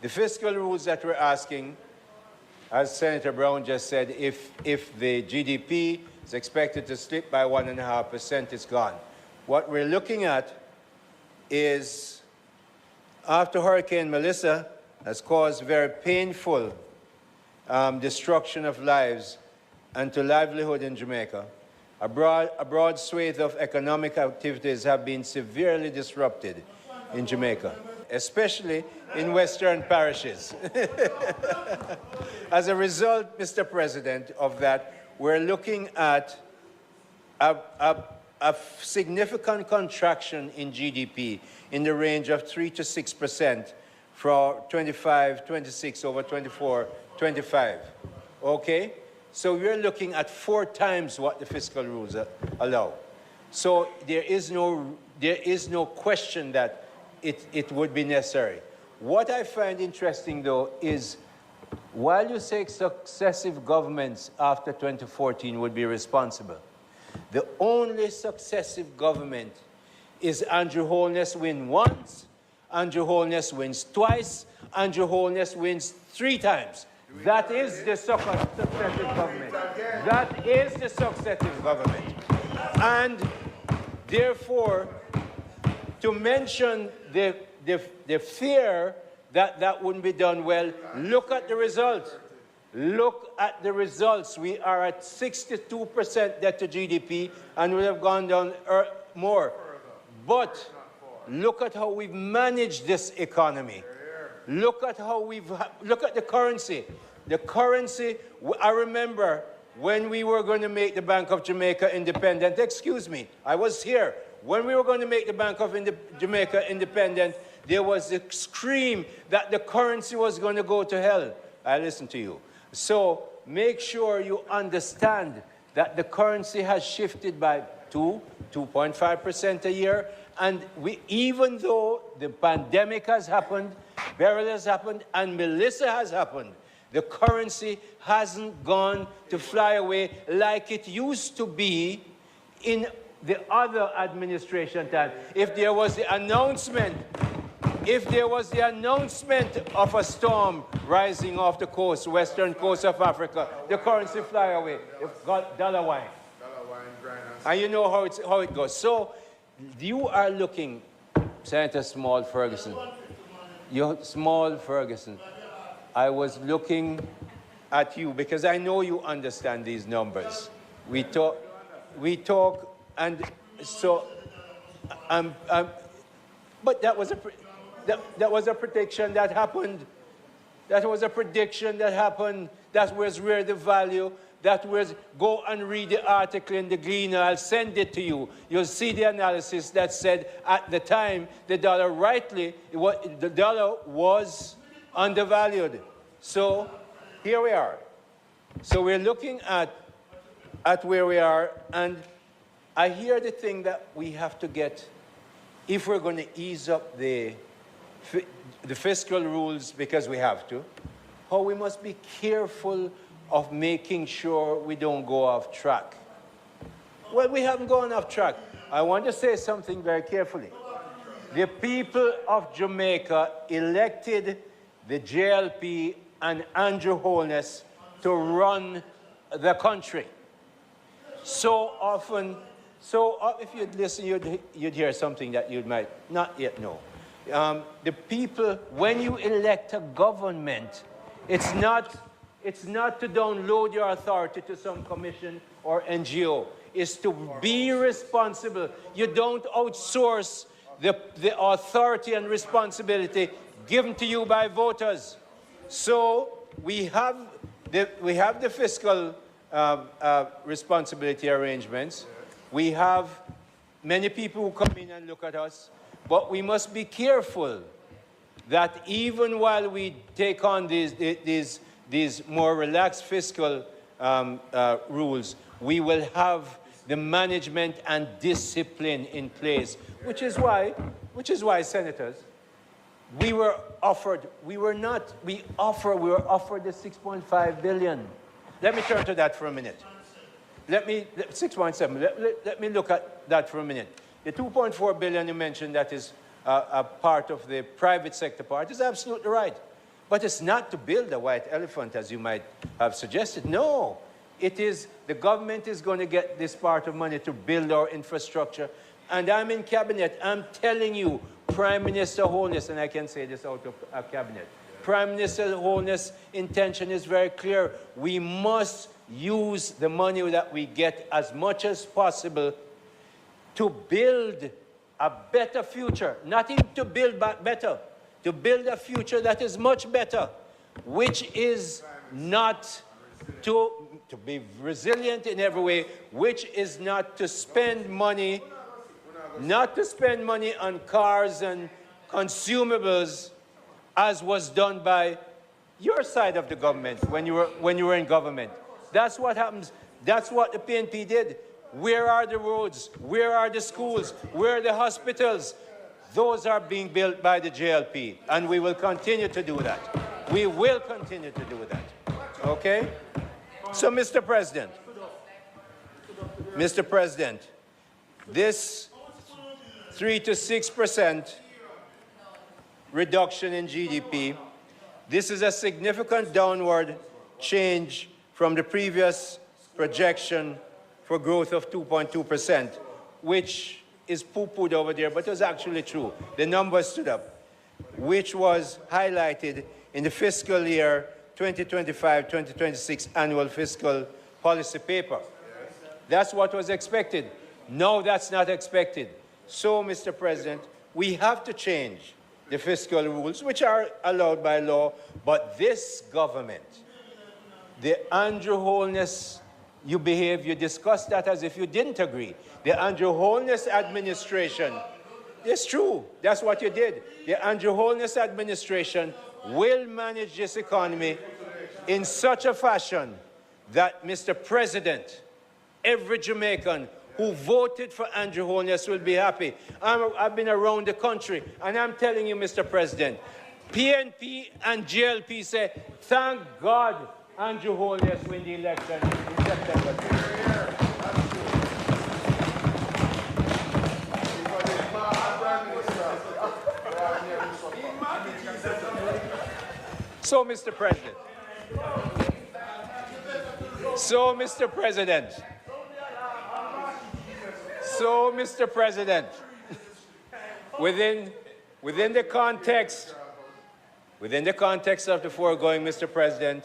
The fiscal rules that we're asking, as Senator Brown just said, if the GDP is expected to slip by 1.5%, it's gone. What we're looking at is, after Hurricane Melissa has caused very painful destruction of lives and to livelihood in Jamaica, a broad swathe of economic activities have been severely disrupted in Jamaica, especially in western parishes. As a result, Mr. President, of that, we're looking at a significant contraction in GDP in the range of 3 to 6% for 25, 26 over 24, 25. Okay? So we're looking at 4 times what the fiscal rules allow. So there is no question that it would be necessary. What I find interesting, though, is while you say successive governments after 2014 would be responsible, the only successive government is Andrew Holness wins once, Andrew Holness wins twice, Andrew Holness wins 3 times. That is the successive government. That is the successive government. And therefore, to mention the fear that that wouldn't be done well, look at the result. Look at the results. We are at 62% debt to GDP, and we have gone down more. But look at how we've managed this economy. Look at how look at the currency. The currency, I remember when we were going to make the Bank of Jamaica independent, excuse me, I was here. When we were going to make the Bank of Jamaica independent, there was a scream that the currency was going to go to hell. I listened to you. So make sure you understand that the currency has shifted by 2.5% a year. And even though the pandemic has happened, Beryl has happened, and Melissa has happened, the currency hasn't gone to fly away like it used to be in the other administration time. If there was the announcement of a storm rising off the coast, western coast of Africa, the currency fly away. It's got dollar wine. And you know how it goes. So you are looking, Senator Small Ferguson. Small Ferguson. I was looking at you because I know you understand these numbers. We talk, and so, but that was a prediction that happened. That was a prediction that happened. That was where the value, that was, go and read the article in the Gleaner. I'll send it to you. You'll see the analysis that said at the time, the dollar the dollar was undervalued. So here we are. So we're looking at where we are, and I hear the thing that we have to get, if we're going to ease up the fiscal rules, because we have to, how we must be careful of making sure we don't go off track. Well, we haven't gone off track. I want to say something very carefully. The people of Jamaica elected the JLP and Andrew Holness to run the country. So often, if you'd listen, you'd hear something that you might not yet know. The people, when you elect a government, it's not to download your authority to some commission or NGO. It's to be responsible. You don't outsource the authority and responsibility given to you by voters. So we have the fiscal responsibility arrangements. We have many people who come in and look at us, but we must be careful that even while we take on these more relaxed fiscal rules, we will have the management and discipline in place, which is why, senators, we were offered the 6.5 billion. Let me turn to that for a minute. 6.7. Let me look at that for a minute. The 2.4 billion you mentioned, that is a part of the private sector part, is absolutely right. But it's not to build a white elephant, as you might have suggested. No, it is the government is going to get this part of money to build our infrastructure. And I'm in cabinet. I'm telling you, Prime Minister Holness, and I can say this out of cabinet, Prime Minister Holness' intention is very clear. We must use the money that we get as much as possible to build a better future. Not even to build back better, to build a future that is much better, which is not to be resilient in every way, which is not to spend money, on cars and consumables, as was done by your side of the government when you were in government. That's what happens. That's what the PNP did. Where are the roads? Where are the schools? Where are the hospitals? Those are being built by the JLP, and we will continue to do that. We will continue to do that. Okay? So, Mr. President, this 3 to 6% reduction in GDP, this is a significant downward change from the previous projection for growth of 2.2%, which is poo-pooed over there, but it was actually true. The numbers stood up, which was highlighted in the fiscal year 2025-2026 annual fiscal policy paper. That's what was expected. No, that's not expected. So, Mr. President, we have to change the fiscal rules, which are allowed by law, but this government, the Andrew Holness, you discussed that as if you didn't agree. The Andrew Holness administration, it's true, that's what you did. The Andrew Holness administration will manage this economy in such a fashion that, Mr. President, every Jamaican who voted for Andrew Holness will be happy. I've been around the country, and I'm telling you, Mr. President, PNP and JLP say, thank God Andrew Holness win the election in September. So, Mr. President, within the context of the foregoing, Mr. President,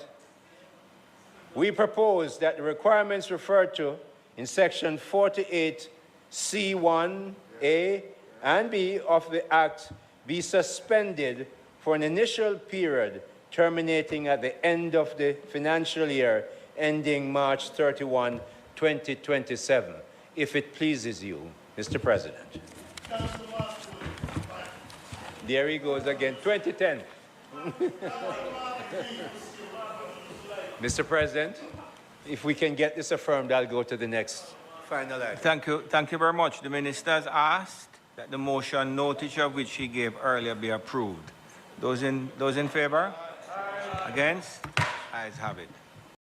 we propose that the requirements referred to in Section 48C1A and B of the Act be suspended for an initial period terminating at the end of the financial year ending March 31, 2027, if it pleases you, Mr. President. There he goes again, 2010. Mr. President, if we can get this affirmed, I'll go to the next final item. Thank you very much. The Minister has asked that the motion, notice of which he gave earlier, be approved. Those in favor? Against? Ayes have it.